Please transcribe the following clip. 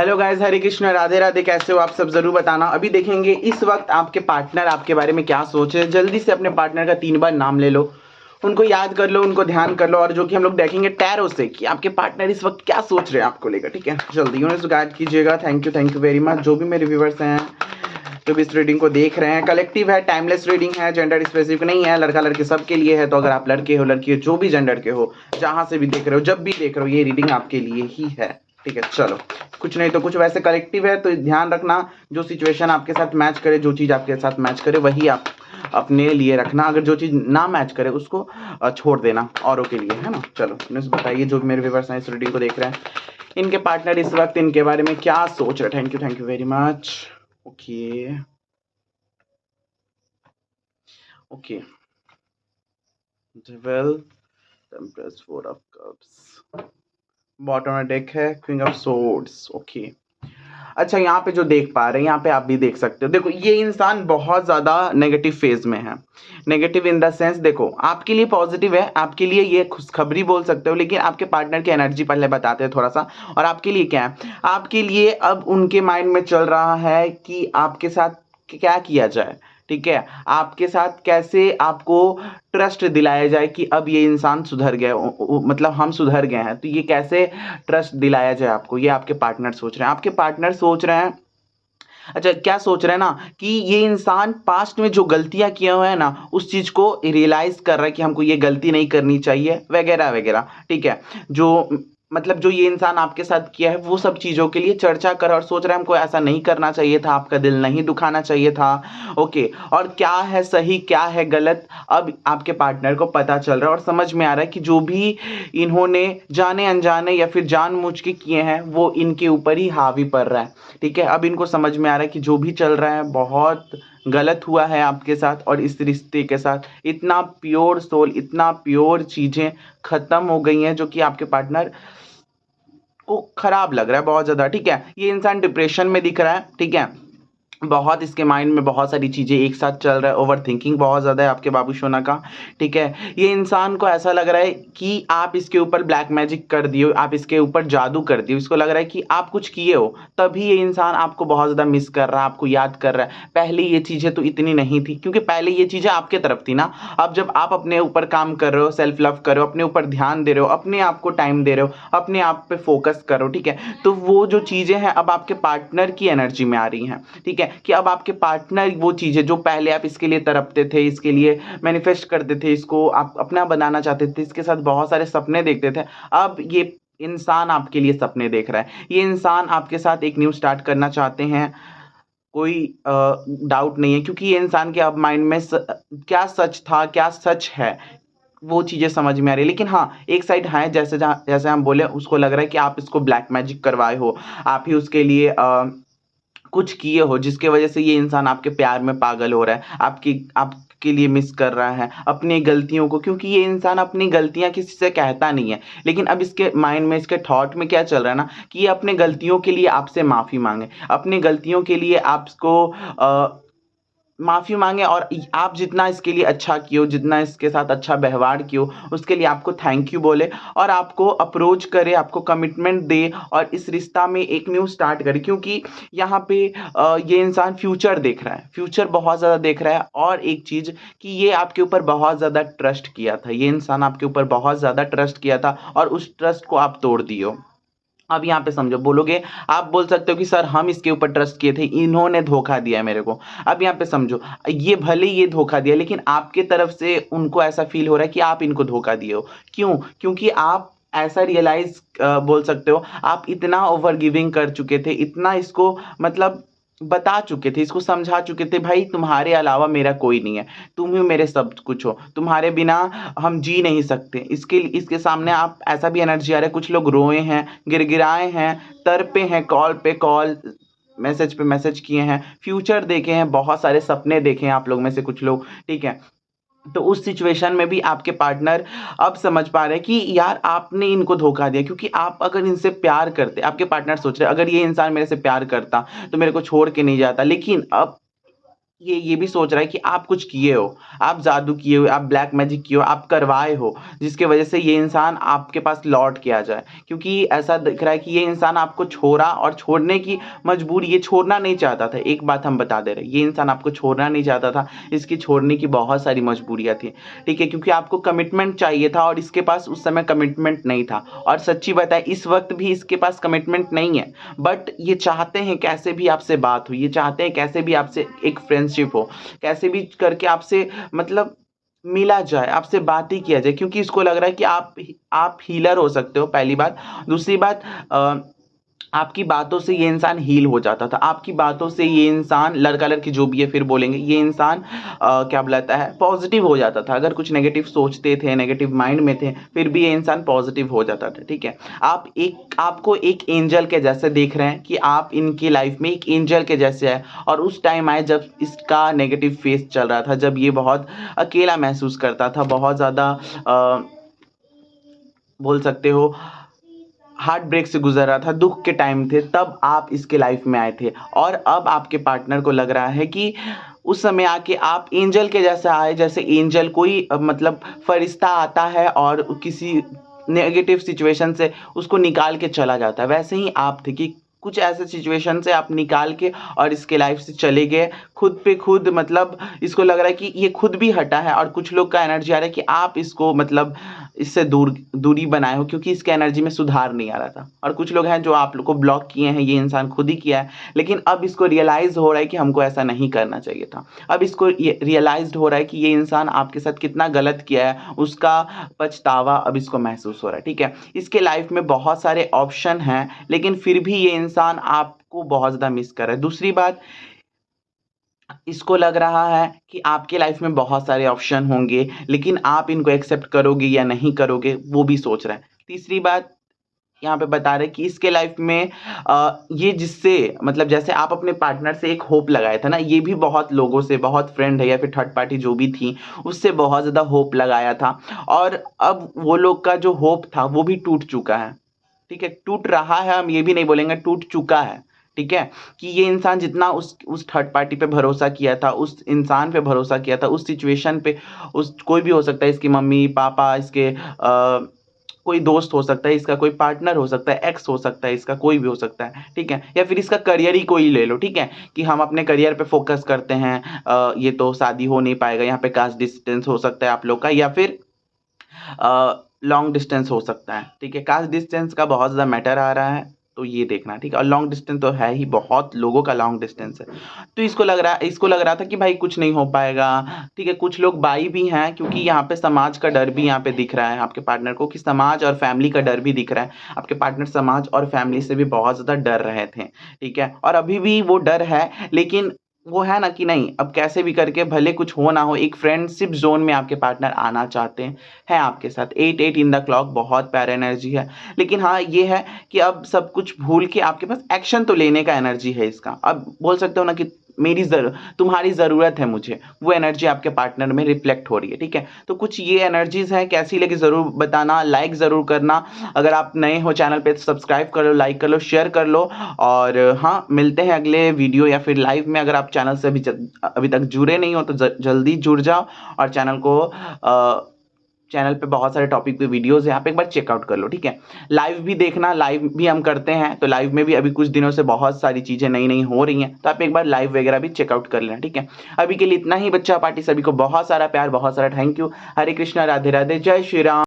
Hello guys, हरे कृष्ण, राधे राधे। कैसे हो आप सब? जरूर बताना। अभी देखेंगे इस वक्त आपके पार्टनर आपके बारे में क्या सोच रहे हैं। जल्दी से अपने पार्टनर का 3 बार नाम ले लो, उनको याद कर लो, उनको ध्यान कर लो। और जो कि हम लोग देखेंगे टैरो से कि आपके पार्टनर इस वक्त क्या सोच रहे हैं आपको लेकर। ठीक है, जल्दी यूनिवर्स गाइड कीजिएगा। Thank you very much. जो भी मेरे व्यूवर्स हैं जो भी इस रीडिंग को देख रहे हैं, कलेक्टिव है, टाइमलेस रीडिंग है, जेंडर स्पेसिफिक नहीं है, लड़का लड़के सबके लिए है। तो अगर आप लड़के हो, लड़की हो, जो भी जेंडर के हो, जहां से भी देख रहे हो, जब भी देख रहे हो, ये रीडिंग आपके लिए ही है। ठीक है, चलो। कुछ नहीं तो कुछ, वैसे कलेक्टिव है तो ध्यान रखना, जो सिचुएशन आपके साथ मैच करे, जो चीज आपके साथ मैच करे वही आप अपने लिए रखना। अगर जो चीज ना मैच करे उसको छोड़ देना औरों के लिए, है ना। चलो बताइए जो भी मेरे व्यूअर्स हैं इस रीडिंग को देख रहे हैं, इनके पार्टनर इस वक्त इनके बारे में क्या सोच रहे हैं। Thank you very much. Okay okay, well, temperance, 4 of cups, bottom में डेक है क्वीन ऑफ सोर्ड्स। ओके, अच्छा, यहाँ पे जो देख पा रहे हैं, यहाँ पे आप भी देख सकते हो। देखो, ये इंसान बहुत ज्यादा नेगेटिव फेज में है। नेगेटिव इन द सेंस, देखो आपके लिए पॉजिटिव है, आपके लिए ये खुशखबरी बोल सकते हो, लेकिन आपके पार्टनर की एनर्जी पहले बताते हैं थोड़ा सा। और आपके लिए क्या है, आपके लिए अब उनके माइंड में चल रहा है कि आपके साथ क्या किया जाए। ठीक है, आपके साथ कैसे आपको ट्रस्ट दिलाया जाए कि अब ये इंसान सुधर गया, मतलब हम सुधर गए हैं, तो ये कैसे ट्रस्ट दिलाया जाए आपको, ये आपके पार्टनर सोच रहे हैं। आपके पार्टनर सोच रहे हैं, अच्छा क्या सोच रहे हैं ना, कि ये इंसान पास्ट में जो गलतियां किए हुए हैं ना, उस चीज को रियलाइज कर रहा है कि हमको ये गलती नहीं करनी चाहिए, वगैरह वगैरह। ठीक है, जो मतलब जो ये इंसान आपके साथ किया है वो सब चीजों के लिए चर्चा कर और सोच रहे हैं हमको ऐसा नहीं करना चाहिए था, आपका दिल नहीं दुखाना चाहिए था। ओके, और क्या है सही क्या है गलत, अब आपके पार्टनर को पता चल रहा है और समझ में आ रहा है कि जो भी इन्होंने जाने अनजाने या फिर जानबूझ के किए हैं वो इनके ऊपर ही हावी पड़ रहा है। ठीक है, अब इनको समझ में आ रहा है कि जो भी चल रहा है बहुत गलत हुआ है आपके साथ और इस रिश्ते के साथ। इतना प्योर सोल, इतना प्योर चीजें खत्म हो गई हैं जो कि आपके पार्टनर को खराब लग रहा है बहुत ज्यादा। ठीक है, ये इंसान डिप्रेशन में दिख रहा है। ठीक है, बहुत इसके माइंड में बहुत सारी चीजें एक साथ चल रहा है, ओवर थिंकिंग बहुत ज्यादा है आपके बाबू सोना का। ठीक है, ये इंसान को ऐसा लग रहा है कि आप इसके ऊपर ब्लैक मैजिक कर दियो, आप इसके ऊपर जादू कर दियो। इसको लग रहा है कि आप कुछ किए हो, तभी ये इंसान आपको बहुत ज्यादा मिस कर रहा है, आपको याद कर रहा है। पहले ये चीजें तो इतनी नहीं थी, क्योंकि पहले ये चीजें आपके तरफ थी ना। अब जब आप अपने ऊपर काम कर रहे हो, सेल्फ लव कर रहे हो, अपने ऊपर ध्यान दे रहे हो, अपने आप को टाइम दे रहे हो, अपने आप पे फोकस करो। ठीक है, तो वो जो चीजें हैं अब आपके पार्टनर की एनर्जी में आ रही हैं। ठीक है, कि अब आपके पार्टनर वो चीजें जो पहले आप इसके लिए तड़पते थे, इसके लिए मैनिफेस्ट करते थे, इसको आप अपना बनाना चाहते थे, इसके साथ बहुत सारे सपने देखते थे, अब ये इंसान आपके लिए सपने देख रहा है। ये इंसान आपके साथ एक न्यू स्टार्ट करना चाहते हैं, कोई डाउट नहीं है, क्योंकि ये इंसान के अब माइंड में क्या सच था क्या सच है वो चीजें समझ में आ रही है। लेकिन हाँ, एक साइड है, जैसे हम बोले, उसको लग रहा है कि आप इसको ब्लैक मैजिक करवाए हो, आप ही उसके लिए कुछ किए हो, जिसके वजह से ये इंसान आपके प्यार में पागल हो रहा है, आपके लिए मिस कर रहा है अपनी गलतियों को। क्योंकि ये इंसान अपनी गलतियां किसी से कहता नहीं है, लेकिन अब इसके माइंड में, इसके थॉट में क्या चल रहा है ना, कि ये अपने गलतियों के लिए आपसे माफी मांगे, अपनी गलतियों के लिए आपको माफी मांगे, और आप जितना इसके लिए अच्छा किए हो, जितना इसके साथ अच्छा व्यवहार किए हो, उसके लिए आपको थैंक यू बोले, और आपको अप्रोच करे, आपको कमिटमेंट दे, और इस रिश्ता में एक न्यू स्टार्ट करे। क्योंकि यहाँ पे ये इंसान फ्यूचर देख रहा है, फ्यूचर बहुत ज़्यादा देख रहा है। और एक चीज़ कि ये आपके ऊपर बहुत ज़्यादा ट्रस्ट किया था, ये इंसान आपके ऊपर बहुत ज़्यादा ट्रस्ट किया था, और उस ट्रस्ट को आप तोड़ दिए हो। अब यहाँ पे समझो, बोलोगे, आप बोल सकते हो कि सर हम इसके ऊपर ट्रस्ट किए थे, इन्होंने धोखा दिया मेरे को। अब यहाँ पे समझो, ये भले ये धोखा दिया, लेकिन आपके तरफ से उनको ऐसा फील हो रहा है कि आप इनको धोखा दिए हो। क्यों? क्योंकि आप ऐसा रियलाइज बोल सकते हो, आप इतना ओवर गिविंग कर चुके थे, इतना इसको मतलब बता चुके थे, इसको समझा चुके थे, भाई तुम्हारे अलावा मेरा कोई नहीं है, तुम ही मेरे सब कुछ हो, तुम्हारे बिना हम जी नहीं सकते। इसके सामने आप ऐसा भी एनर्जी आ रहा है, कुछ लोग रोए हैं, गिड़गिड़ाए हैं, तड़पे हैं, कॉल पे कॉल, मैसेज पे मैसेज किए हैं, फ्यूचर देखे हैं, बहुत सारे सपने देखे हैं आप लोग में से कुछ लोग। ठीक है, तो उस सिचुएशन में भी आपके पार्टनर अब समझ पा रहे हैं कि यार आपने इनको धोखा दिया। क्योंकि आप अगर इनसे प्यार करते, आपके पार्टनर सोच रहे हैं अगर ये इंसान मेरे से प्यार करता तो मेरे को छोड़ के नहीं जाता, लेकिन अब ये भी सोच रहा है कि आप कुछ किए हो, आप जादू किए हो, आप ब्लैक मैजिक किए हो, आप करवाए हो, जिसकी वजह से ये इंसान आपके पास लौट के आ जाए। क्योंकि ऐसा दिख रहा है कि ये इंसान आपको छोड़ा और छोड़ने की मजबूरी, ये छोड़ना नहीं चाहता था। एक बात हम बता दे रहे हैं, ये इंसान आपको छोड़ना नहीं चाहता था, इसकी छोड़ने की बहुत सारी मजबूरियाँ थी, ठीक है? क्योंकि आपको कमिटमेंट चाहिए था और इसके पास उस समय कमिटमेंट नहीं था। और सच्ची बात है, इस वक्त भी इसके पास कमिटमेंट नहीं है, बट ये चाहते हैं कैसे भी आपसे बात हो, ये चाहते हैं कैसे भी आपसे एक फ्रेंडशिप हो, कैसे भी करके आपसे मतलब मिला जाए, आपसे बात ही किया जाए, क्योंकि इसको लग रहा है कि आप हीलर हो सकते हो, पहली बात। दूसरी बात, आपकी बातों से ये इंसान हील हो जाता था, आपकी बातों से ये इंसान, लड़का लड़की जो भी है फिर बोलेंगे, ये इंसान क्या बुलाता है, पॉजिटिव हो जाता था। अगर कुछ नेगेटिव सोचते थे, नेगेटिव माइंड में थे, फिर भी ये इंसान पॉजिटिव हो जाता था, ठीक है? आपको एक एंजल के जैसे देख रहे हैं कि आप इनकी लाइफ में एक एंजल के जैसे है। और उस टाइम आए जब इसका नेगेटिव फेस चल रहा था, जब ये बहुत अकेला महसूस करता था, बहुत ज़्यादा बोल सकते हो हार्ट ब्रेक से गुजर रहा था, दुख के टाइम थे, तब आप इसके लाइफ में आए थे। और अब आपके पार्टनर को लग रहा है कि उस समय आके आप एंजल के जैसा आए, जैसे एंजल कोई मतलब फरिश्ता आता है और किसी नेगेटिव सिचुएशन से उसको निकाल के चला जाता है, वैसे ही आप थे कि कुछ ऐसे सिचुएशन से आप निकाल के और इसके लाइफ से चले गए खुद पे खुद। मतलब इसको लग रहा है कि ये खुद भी हटा है, और कुछ लोग का एनर्जी आ रहा है कि आप इसको मतलब इससे दूरी बनाए हो, क्योंकि इसके एनर्जी में सुधार नहीं आ रहा था। और कुछ लोग हैं जो आप लोग को ब्लॉक किए हैं, ये इंसान खुद ही किया है, लेकिन अब इसको रियलाइज़ हो रहा है कि हमको ऐसा नहीं करना चाहिए था। अब इसको ये रियलाइज़्ड हो रहा है कि ये इंसान आपके साथ कितना गलत किया है, उसका पछतावा अब इसको महसूस हो रहा है, ठीक है? इसके लाइफ में बहुत सारे ऑप्शन हैं, लेकिन फिर भी ये इंसान आपको बहुत ज़्यादा मिस कर रहा है। दूसरी बात, इसको लग रहा है कि आपके लाइफ में बहुत सारे ऑप्शन होंगे, लेकिन आप इनको एक्सेप्ट करोगे या नहीं करोगे, वो भी सोच रहा है। तीसरी बात, यहाँ पे बता रहे कि इसके लाइफ में ये जिससे मतलब जैसे आप अपने पार्टनर से एक होप लगाए थे ना, ये भी बहुत लोगों से, बहुत फ्रेंड है या फिर थर्ड पार्टी जो भी थी, उससे बहुत ज़्यादा होप लगाया था। और अब वो लोग का जो होप था वो भी टूट चुका है, ठीक है? टूट रहा है, हम ये भी नहीं बोलेंगे, टूट चुका है, ठीक है? कि ये इंसान जितना उस थर्ड पार्टी पे भरोसा किया था, उस इंसान पे भरोसा किया था, उस सिचुएशन पे, उस कोई भी हो सकता है, इसकी मम्मी पापा, इसके कोई दोस्त हो सकता है, इसका कोई पार्टनर हो सकता है, एक्स हो सकता है, इसका कोई भी हो सकता है, ठीक है? या फिर इसका करियर ही कोई ले लो, ठीक है? कि हम अपने करियर पे फोकस करते हैं, ये तो शादी हो नहीं पाएगा, यहाँ पे कास्ट डिस्टेंस हो सकता है आप लोग का, या फिर लॉन्ग डिस्टेंस हो सकता है, ठीक है? कास्ट डिस्टेंस का बहुत ज़्यादा मैटर आ रहा है, तो ये देखना, ठीक है? और लॉन्ग डिस्टेंस तो है ही, बहुत लोगों का लॉन्ग डिस्टेंस है। तो इसको लग रहा था कि भाई कुछ नहीं हो पाएगा, ठीक है? कुछ लोग बाई भी हैं, क्योंकि यहाँ पे समाज का डर भी यहाँ पे दिख रहा है आपके पार्टनर को, कि समाज और फैमिली का डर भी दिख रहा है। आपके पार्टनर समाज और फैमिली से भी बहुत ज़्यादा डर रहे थे, ठीक है? और अभी भी वो डर है, लेकिन वो है ना कि नहीं, अब कैसे भी करके भले कुछ हो ना हो, एक फ्रेंडशिप ज़ोन में आपके पार्टनर आना चाहते हैं आपके साथ। 8 इन द क्लॉक बहुत प्यारा एनर्जी है, लेकिन हाँ, ये है कि अब सब कुछ भूल के आपके पास एक्शन तो लेने का एनर्जी है इसका। अब बोल सकते हो ना कि तुम्हारी ज़रूरत है मुझे, वो एनर्जी आपके पार्टनर में रिफ्लेक्ट हो रही है, ठीक है? तो कुछ ये एनर्जीज़ हैं, कैसी लगी ज़रूर बताना, लाइक ज़रूर करना। अगर आप नए हो चैनल पे तो सब्सक्राइब कर लो, लाइक कर लो, शेयर कर लो। और हाँ, मिलते हैं अगले वीडियो या फिर लाइव में। अगर आप चैनल से अभी तक जुड़े नहीं हो तो जल्दी जुड़ जाओ, और चैनल पे बहुत सारे टॉपिक पे वीडियोस हैं, आप एक बार चेकआउट कर लो, ठीक है? लाइव भी देखना, लाइव भी हम करते हैं, तो लाइव में भी अभी कुछ दिनों से बहुत सारी चीज़ें नई नई हो रही हैं, तो आप एक बार लाइव वगैरह भी चेकआउट कर लेना, ठीक है? अभी के लिए इतना ही बच्चा पार्टी, सभी को बहुत सारा प्यार, बहुत सारा थैंक यू। हरे कृष्णा, राधे राधे, जय श्री राम।